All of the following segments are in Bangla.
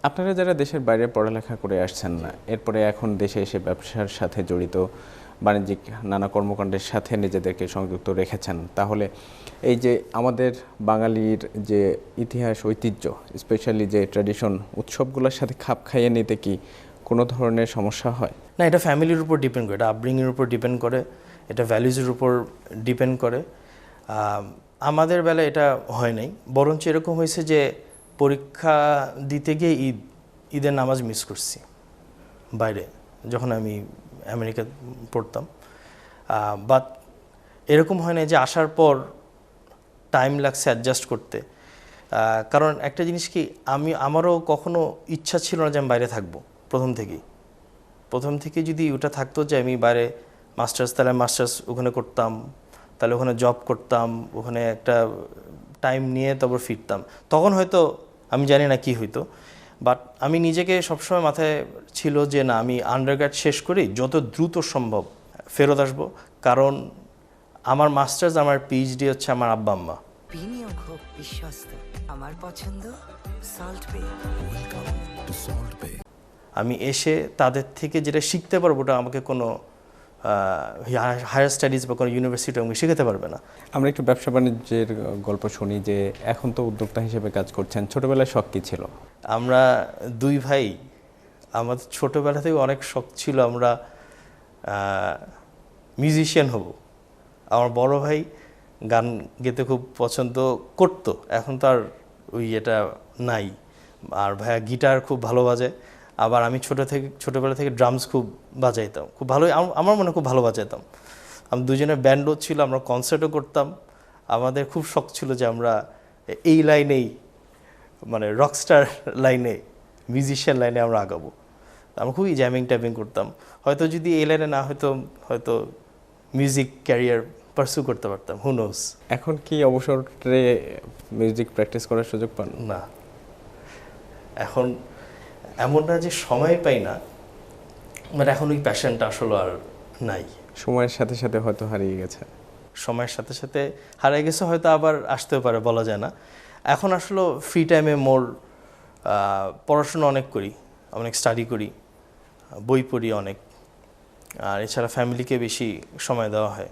আপনারা যারা দেশের বাইরে পড়ালেখা করে আসছেন না, এরপরে এখন দেশে এসে ব্যবসার সাথে জড়িত, বাণিজ্যিক নানা কর্মকাণ্ডের সাথে নিজেদেরকে সংযুক্ত রেখেছেন, তাহলে এই যে আমাদের বাঙালির যে ইতিহাস ঐতিহ্য, স্পেশালি যে ট্র্যাডিশন, উৎসবগুলোর সাথে খাপ খাইয়ে নিতে কি কোনো ধরনের সমস্যা হয়? না, এটা ফ্যামিলির উপর ডিপেন্ড করে, এটা আপব্রিংয়ের উপর ডিপেন্ড করে, এটা ভ্যালুজের উপর ডিপেন্ড করে। আমাদের বেলায় এটা হয় নাই, বরঞ্চ এরকম হয়েছে যে পরীক্ষা দিতে গিয়ে ঈদের নামাজ মিস করছি বাইরে, যখন আমি আমেরিকা পড়তাম। বাট এরকম হয় না যে আসার পর টাইম লাগছে অ্যাডজাস্ট করতে। কারণ একটা জিনিস কি, আমারও কখনো ইচ্ছা ছিল না যে আমি বাইরে থাকবো। প্রথম থেকে যদি ওটা থাকতো যে আমি বাইরে তাহলে মাস্টার্স ওখানে করতাম, তাহলে ওখানে জব করতাম, ওখানে একটা টাইম নিয়ে তারপর ফিরতাম, তখন হয়তো আমি জানি না কি হইতো। বাট আমি নিজেকে সবসময় মাথায় ছিল যে না, আমি আন্ডারগ্রেড শেষ করি, যত দ্রুত সম্ভব ফেরত আসবো। কারণ আমার মাস্টার্স, আমার পিএইচডি হচ্ছে আমার আব্বা আম্মা। বিনিয়োগ হোক বিশ্বস্ত, আমার পছন্দ সল্ট বে। ওয়েলকাম টু সল্ট বে। আমি এসে তাদের থেকে যেটা শিখতে পারবো, ওটা আমাকে কোনো হায়ার স্টাডিজ বা কোনো ইউনিভার্সিটি আমাকে শেখাতে পারবে না। আমরা একটু ব্যবসা বাণিজ্যের গল্প শুনি, যে এখন তো উদ্যোক্তা হিসেবে কাজ করছেন, ছোটবেলায় শখ কী ছিল? আমরা দুই ভাই, আমাদের ছোটোবেলা থেকে অনেক শখ ছিল আমরা মিউজিশিয়ান হব। আমার বড় ভাই গান গেতে খুব পছন্দ করতো, এখন তো আর এটা নাই। আর ভাইয়া গিটার খুব ভালো বাজায়, আবার আমি ছোটোবেলা থেকে ড্রামস খুব বাজাইতাম, খুব ভালো, আমার মনে খুব ভালো বাজাইতাম। আমি দুজনের ব্যান্ডও ছিল, আমরা কনসার্টও করতাম। আমাদের খুব শখ ছিল যে আমরা এই লাইনেই, মানে রকস্টার লাইনে, মিউজিশিয়ান লাইনে আমরা আগাবো। আমরা খুবই জ্যামিং ট্যামিং করতাম। হয়তো যদি এই লাইনে না হয়তো মিউজিক ক্যারিয়ার পারসু করতে পারতাম, হু নোস। এখন কি অবসরে মিউজিক প্র্যাকটিস করার সুযোগ পান? না, এখন এমন না যে সময় পাই না, বাট এখন ওই প্যাশনটা আসলে আর নাই। সময়ের সাথে সাথে হয়তো হারিয়ে গেছে। সময়ের সাথে সাথে হারিয়ে গেছে, হয়তো আবার আসতেও পারে, বলা যায় না। এখন আসলে ফ্রি টাইমে মোর পড়াশোনা অনেক করি, অনেক স্টাডি করি, বই পড়ি অনেক, আর এছাড়া ফ্যামিলিকে বেশি সময় দেওয়া হয়।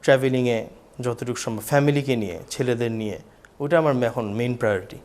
ট্রাভেলিংয়ে যতটুকু সম্ভব ফ্যামিলিকে নিয়ে, ছেলেদের নিয়ে, ওটা আমার এখন মেইন প্রায়োরিটি।